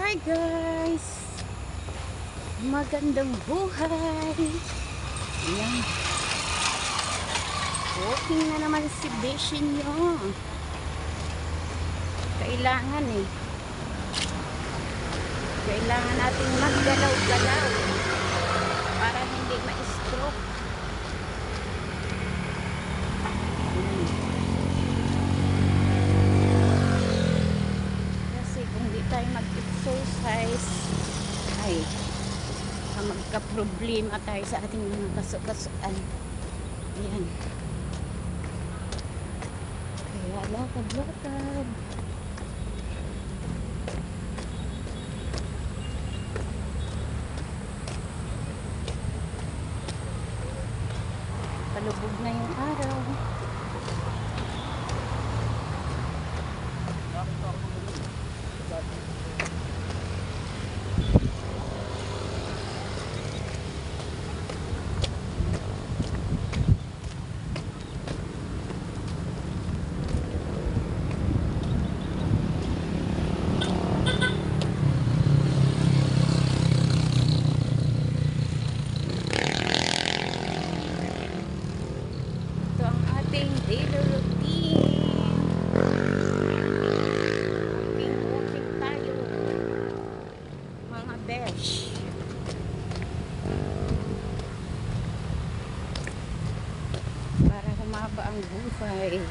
Hi guys! Magandang buhay! Ayan. Walking na naman si Beshi nyo. Kailangan Kailangan natin maggalaw-galaw para hindi ma-stroke. Kasi kung di tayo mag-exercise ay magka-problema tayo sa ating mga kasukasuan. Ayan. Kaya lakad-lakad. Palubog na yung araw. Daily routine. Walking tayo mga besh. Para humaba ang buhay.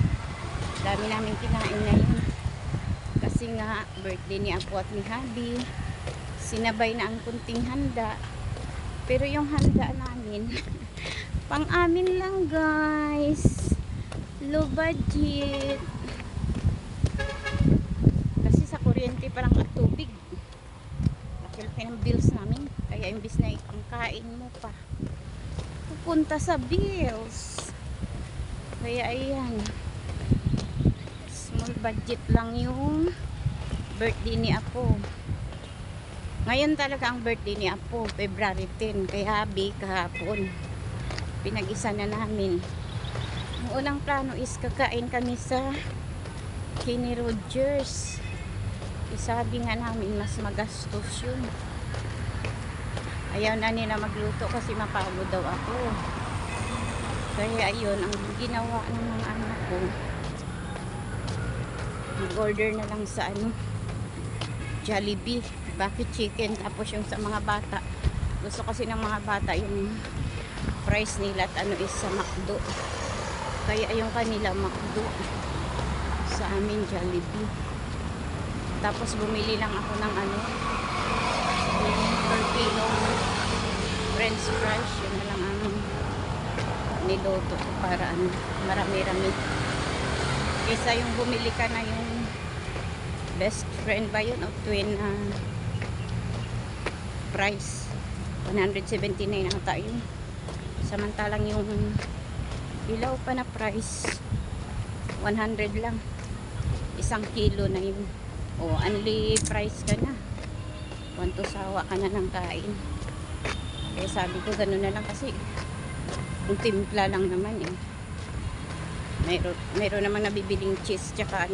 Dami namin kinain ngayon kasi nga birthday ni Apo at ni Habi. Sinabay na ang kunting handa, pero yung handa namin pang amin lang guys, low budget. Kasi sa kuryente parang at tubig. Laki-laki ng bills namin. Kaya imbis na ang kain mo pa, pupunta sa bills. Kaya ayan, small budget lang yung birthday ni Apo. Ngayon talaga ang birthday ni Apo, February 10. Kaya Habi kahapon pinag-isa na namin. Ang unang plano is kakain kami sa Kenny Rogers. Isabi nga namin mas magastos yun. Ayaw na nila magluto kasi mapagod daw ako. Kaya yun ang ginawa ng mga anak ko. Mag-order na lang sa Jollibee, bucket chicken. Tapos yung sa mga bata, gusto kasi ng mga bata yung price nila at is sa McDo. Kaya yung kanila McDo, sa amin Jollibee. Tapos bumili lang ako ng per kilo french fries. Yun na lang ang niloto ko para marami-rami. Kaysa yung bumili ka na yung best friend ba yun o twin price 179 ang tayo. Samantalang yung ilaw pa na price 100 lang, 1 kilo na yun. O only price ka na, kwanto sawa ka na ng kain. Kaya sabi ko gano'n na lang kasi yung timpla lang naman mayroon naman nabibiling cheese tsaka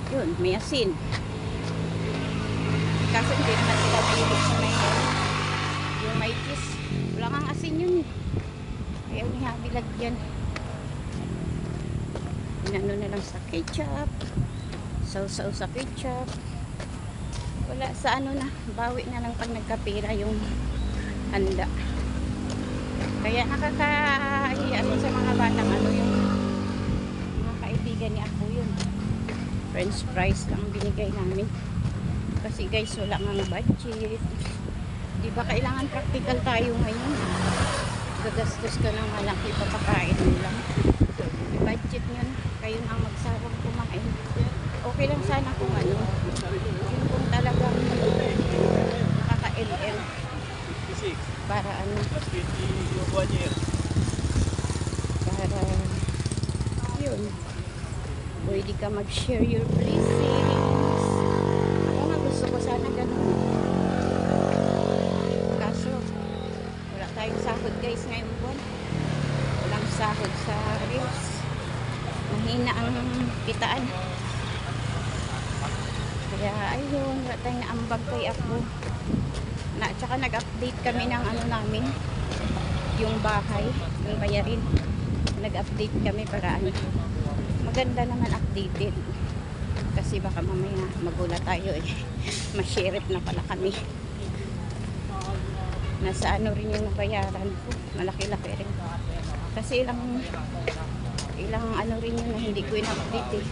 yun, may asin. Kasi hindi naman sila mahilig sa yung may cheese. Wala kang asin yun ayaw ni Habi lagyan. Inano na lang sa ketchup, sausaw sa ketchup. Wala sa na, bawi na lang pag nagkapira yung handa. Kaya nakakahiya sa mga batang yung mga kaibigan ni Apo yun, french fries lang binigay namin kasi guys wala nga budget. Di ba kailangan practical tayo ngayon? Gagastos ka ng malaki papakain mo lang. Budget nyo na. Kayo nang magsawang kumain. Okay lang sana kung yun kung talagang nakaka-LM. Para para yun, pwede ka mag-share your blessings. Ako nga gusto ko sana ganun. Kaso wala tayong sahod guys ngayong buwan. Walang sahod sa reels. Mahina ang kitaan. Kaya ayun, wala tayong naambag kay ako. Tsaka nag-update kami ng ano namin, yung bahay, yung bayarin. Nag-update kami para ano, maganda naman updated. Kasi baka mamaya magulat tayo eh. Mashirip na pala kami. Nasa ano rin yung nabayaran ko. Malaki-laki rin. Kasi ilang ano rin yun na hindi ko in-update eh.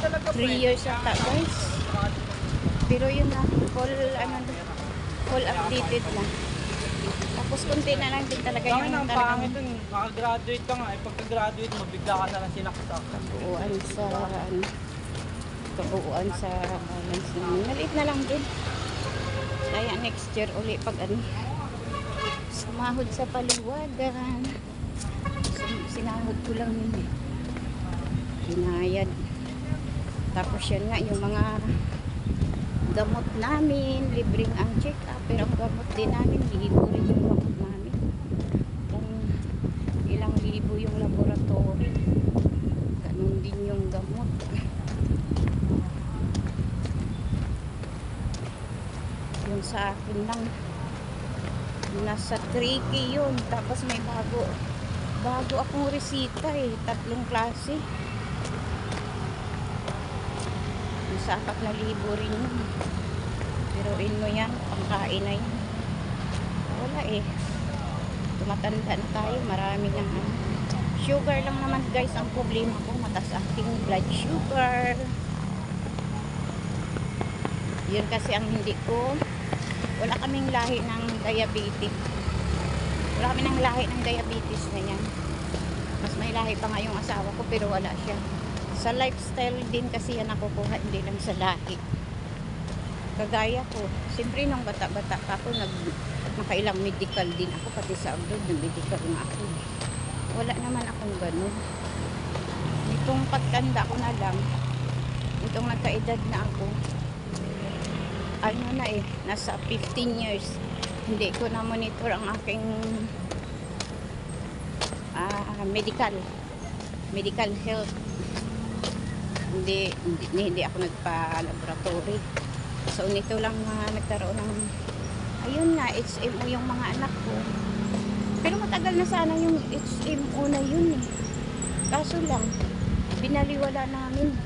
3 years ata guys. Pero yun na, full updated na. Tapos kunti na lang din talaga yung ang pangit dun, makagraduate ka nga, pagka-graduate mo, bigla ka na lang sinaksak. Kabuuan sa balance namin. Maliit na lang din. Kaya next year uli pag ano, sumahod sa paliwagan. Sinahod ko lang yun eh. Hinayad. Tapos yan nga, yung mga gamot namin, libreng ang check-up. Pero ang gamot din namin, libo rin yung gamot namin. Kung ilang libo yung laboratory, ganun din yung gamot. Yung sa akin lang, nasa 3K yun. Tapos may bago akong resita eh, 3 klase. Sa 4,000 rin yun. Pero mo yan, pangkain na yan. Wala eh. Tumatanda na tayo, marami na sugar lang naman guys ang problema ko. Mataas aking blood sugar. Yun kasi ang hindi ko. Wala kaming lahi ng diabetes. Wala kami ng lahi ng diabetes na yan. Mas may lahi pa nga yung asawa ko pero wala siya. Sa lifestyle din kasi yan nakukuha, hindi lang sa lahi. Kagaya ko, siyempre nung bata-bata pa ako, nakailang medical din ako, pati sa abroad, nag-medical na ako. Wala naman akong ganun. Itong pagtanda ko na lang, itong nagkaedad na ako, ano na eh, nasa 15 years, hindi ko na monitor ang aking medical health. Hindi ako nagpa-laboratory. So nito lang nagkaroon ng ayun nga, HMO yung mga anak ko. Pero matagal na sana yung HMO na yun eh. Kaso lang binaliwala namin.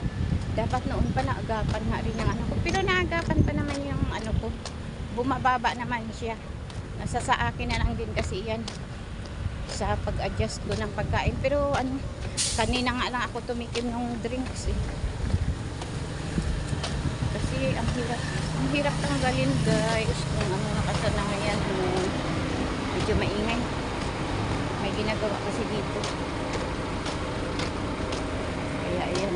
Dapat noon pa naagapan nga rin yung anak ko. Pero naagapan pa naman yung ano ko. Bumababa naman siya. Nasa sa akin na lang din kasi yan. Sa pag-adjust ko ng pagkain. Pero ano, kanina nga lang ako tumikim ng drinks eh. Kasi ang hirap tanggalin guys. Kung ano nakasanayan mo. Medyo maingay. May ginagawa kasi dito. Kaya ayan.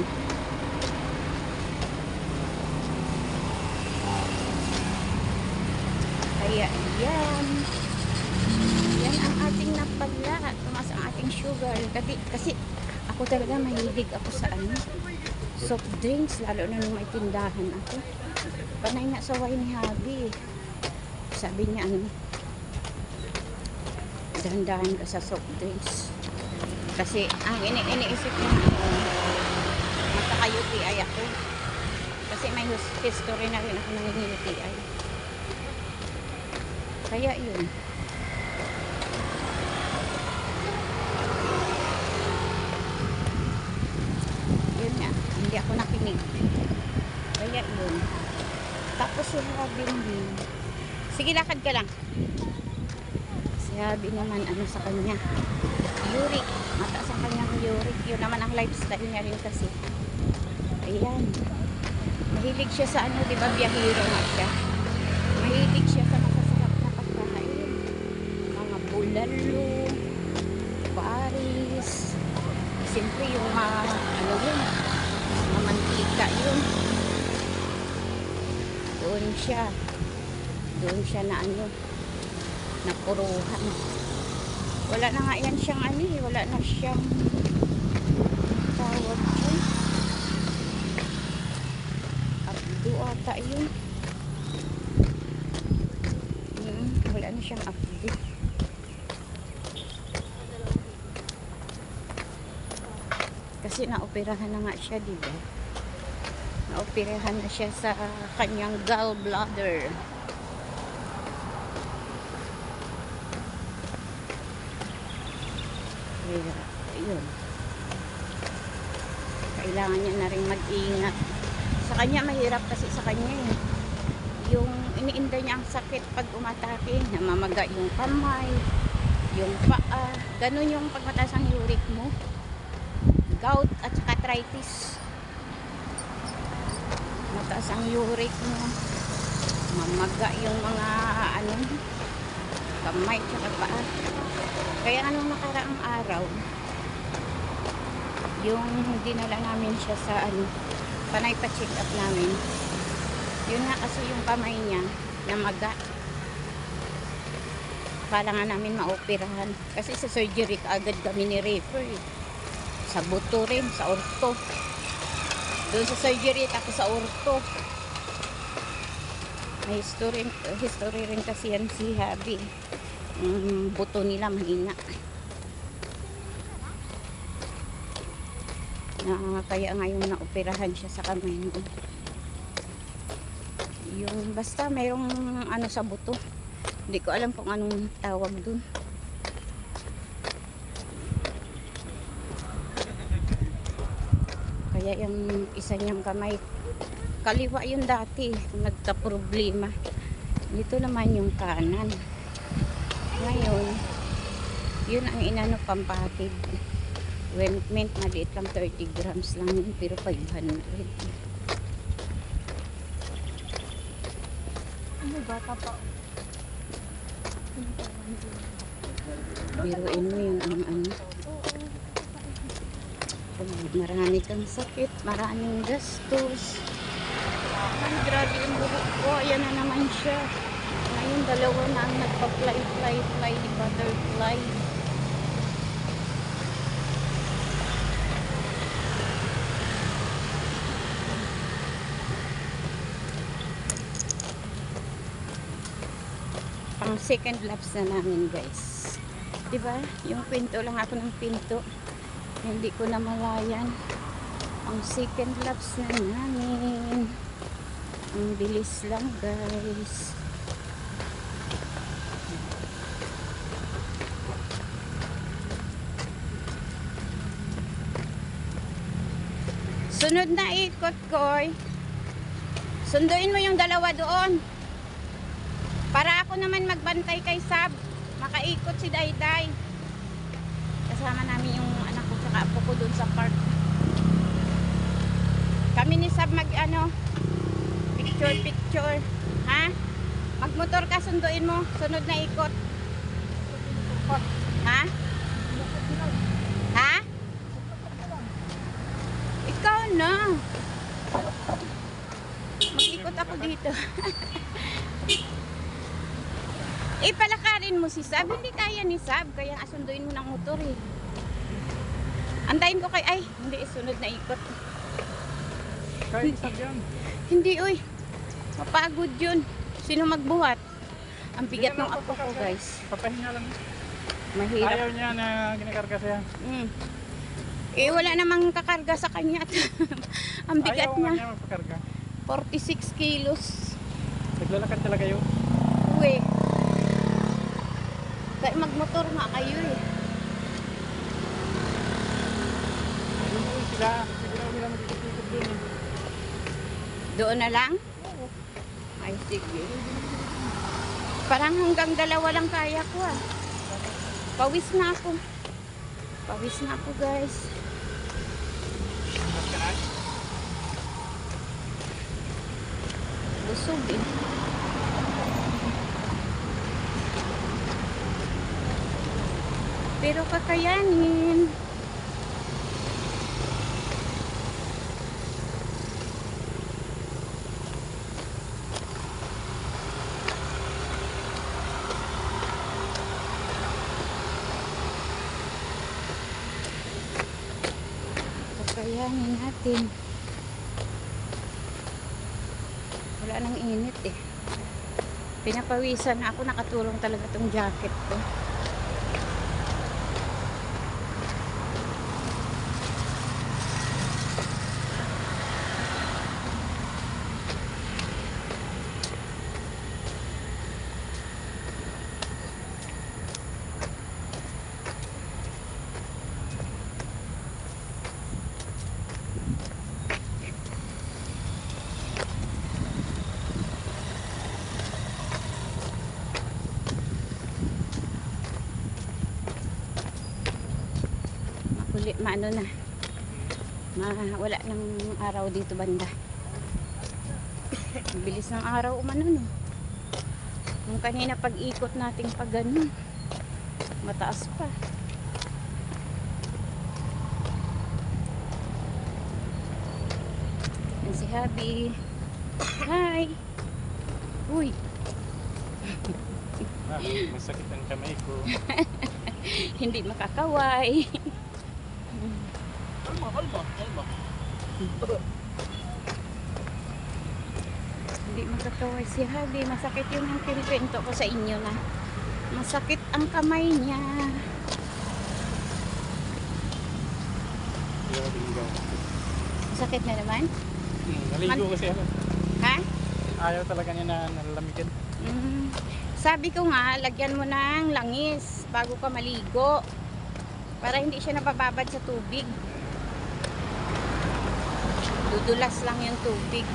Kaya yan. Yan ang ating napala. Tumas ang ating sugar. Kasi ako talaga mahilig ako sa ano, soft drinks. Lalo na nung may tindahan ako. Panay nga sa wine ni Habi. Sabi niya ano, dahan-dahan ka sa soft drinks. Kasi ang iniisip niya magkaka-UTI ako. Kasi may history na rin ako ng UTI. Kaya yun. Yun nga, hindi ako nakinig. Kaya yun. Tapos si Habi din. Sige, lakad ka lang. Si Habi naman, ano sa kanya, uric. Mataas ang kanyang uric. Yun naman ang lifestyle niya rin kasi. Ayan. Mahilig siya sa ano, di ba, biyahero nga siya. Mahilig siya sa masasarap na pagkain. Mga bulalo, Paris. Siyempre yung ano yun, mga mantika yun. Doon siya na ano, napuruhan. Wala na nga yan siyang ano eh, wala na siyang tawag yun. Abdo ata yun. Wala na siyang abdo. Kasi naoperahan na nga siya, diba? naoperahan na siya sa kanyang gallbladder. Kaya, ayun. Kailangan niya na rin mag-ingat. Sa kanya, mahirap kasi sa kanya eh. Yung iniinda niya ang sakit pag umatake, namamaga yung kamay, yung paa. Ganun yung pagmataas ang uric mo. Gout at saka arthritis. Mataas ang uric mo. Mamaga yung mga ano, kamay at saka paa. Kaya anong nakaraang araw, yung dinala namin siya sa ano, panay pa check up namin. Yun nga kasi yung kamay niya namaga. Kala nga namin maoperahan. Kasi sa surgery kaagad kami ni refer eh. Sa buto rin, sa orto. Doon sa surgery tapos sa orto. May history rin kasi yan si Habi. Buto nila mahina. Kaya ngayon naoperahan siya sa kamay mo. Yung basta mayroong ano sa buto. Hindi ko alam kung anong tawag dun. Kaya yung isa niyang kamay, kaliwa yung dati, nagka-problema. Dito naman yung kanan. Ngayon, yun ang inano pampatid. Ointment, maliit lang, 30 grams lang yun, pero 500. Ano bata pa? Biruin mo yun ang ano. Marami kang sakit, maraming gastos. Ay, grabe yung buhok ko. Ayan na naman siya. Ngayon, dalawa na ang nagpa-fly, butterfly. Pang second laps na namin, guys. Diba? Yung pinto lang ako ng pinto. Hindi ko na malayan. Ang second laps na namin. Ang bilis lang, guys. Sunod na ikot, Koy. Sunduin mo yung dalawa doon. Para ako naman magbantay kay Sab. Makaikot si Dayday. Kasama namin yung anak ko tsaka apo ko doon sa park. Kami ni Sab picture. Ha? Magmotor ka, sunduin mo. Sunod na ikot. Ha? Ha? Ikaw na. Mag-ikot ako dito. Palakarin mo si Sab. Hindi kaya ni Sab. Kaya asunduin mo ng motor eh. Antayin ko kay... Ay, hindi. Sunod na ikot. Kaya ni Sab yan. Hindi, uy. Mapagod yun. Sino magbuhat? Ang bigat ng apo ko, guys. Papahinga lang. Mahirap. Ayaw niya na ginakarga siya. Eh, wala namang kakarga sa kanya. Ang bigat Ayaw niya. niya magpakarga. 46 kilos. Naglalakad talaga yun. Uy. Kaya magmotor nga kayo eh. Doon sila. Sige na nila magkikipikip doon eh. Doon na lang? Ay, sige. Parang hanggang dalawa lang kaya ko ah. Pawis na ako. Pawis na ako, guys. Busog eh. Pero kakayanin. Kakayanin natin. Wala nang init eh. Pinapawisan ako, nakatulong talaga tong jacket ko. maano na. Wala ng araw dito banda. Ang bilis ng araw umano no. Yung kanina pag-ikot nating pag ganun, mataas pa. Yan si Habi. Hi! Uy! Masakit ang kamay ko. Hindi makakaway. Kalma. Hindi makakaway si Habi. Masakit yung kinukwento ko sa inyo na masakit ang kamay niya. Masakit na naman? Naligo kasi ako. Ha? Ayaw talaga niya na nalalamigan. Sabi ko nga, lagyan mo ng langis bago ka maligo. Para hindi siya napababad sa tubig. Dudulas lang yung tubig.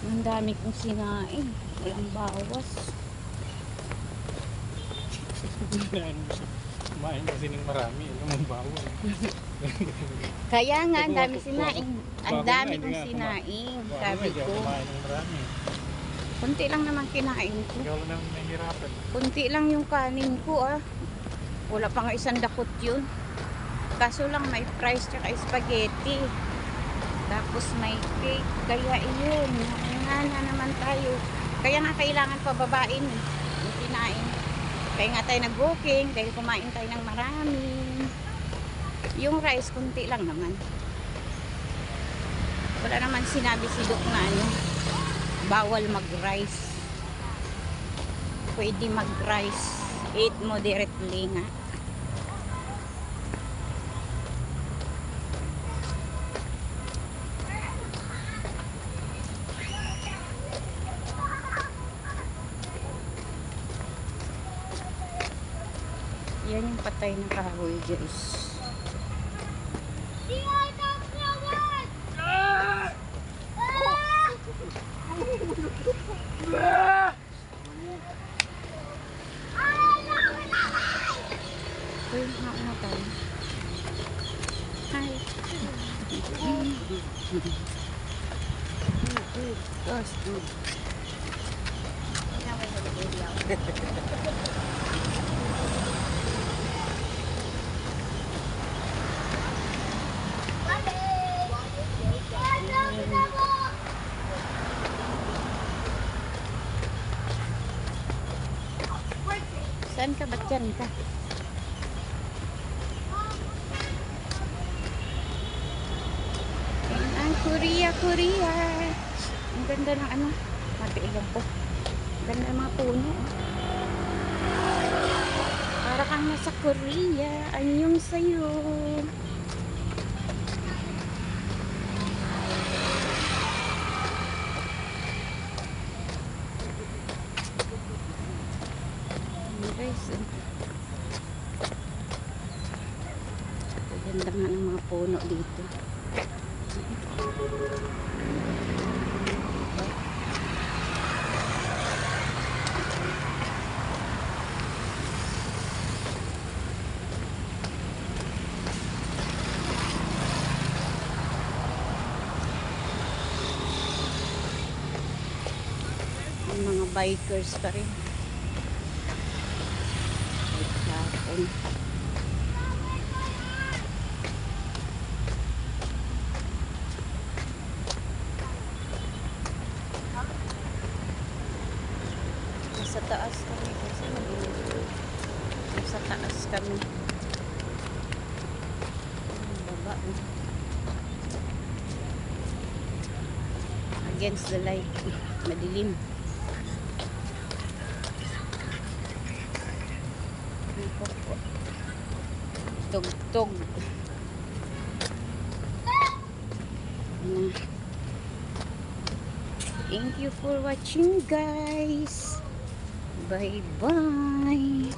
Ang dami kong sinain. Walang bawas. Kumain kasi ng marami. Ano mong bawal. Kaya nga, ang dami sinain. Ang Bago dami nga, kong hindi nga sinain. Sabi Sabi hindi ako ko. kumain ng marami. Kunti lang naman kinain ko. Ikaw lang naman nahihirapan. Kunti lang yung kanin ko ah. Wala pa nga isang dakot yun. Kaso lang may fries tsaka spaghetti. Tapos may cake. Kaya iyon. Na naman tayo. Kaya nga kailangan pababain yung kinain. Kaya nga tayo nag-booking. Dahil kumain tayo ng marami. Yung rice, kunti lang naman. Wala naman sinabi si Doc na ano, bawal mag-rice. Pwede mag-rice. Eat moderately nga. Yan yung patay na kahoy, guys. Uy, nauna tayo. Hi. Gosh, good. Saan ka? Ba't dyan ka? Ayan ang Korea. Ang ganda ng ano. Matiilan ko. Ang ganda ng mga puno. Para kang nasa Korea. Anyong sayo. Guys, ganda nga ng mga puno dito. May mga bikers pa rin. Hapon. Sa taas kami kasi sa taas kami. Baba. Against the light. Madilim. Tugtog. Thank you for watching, guys. Bye bye.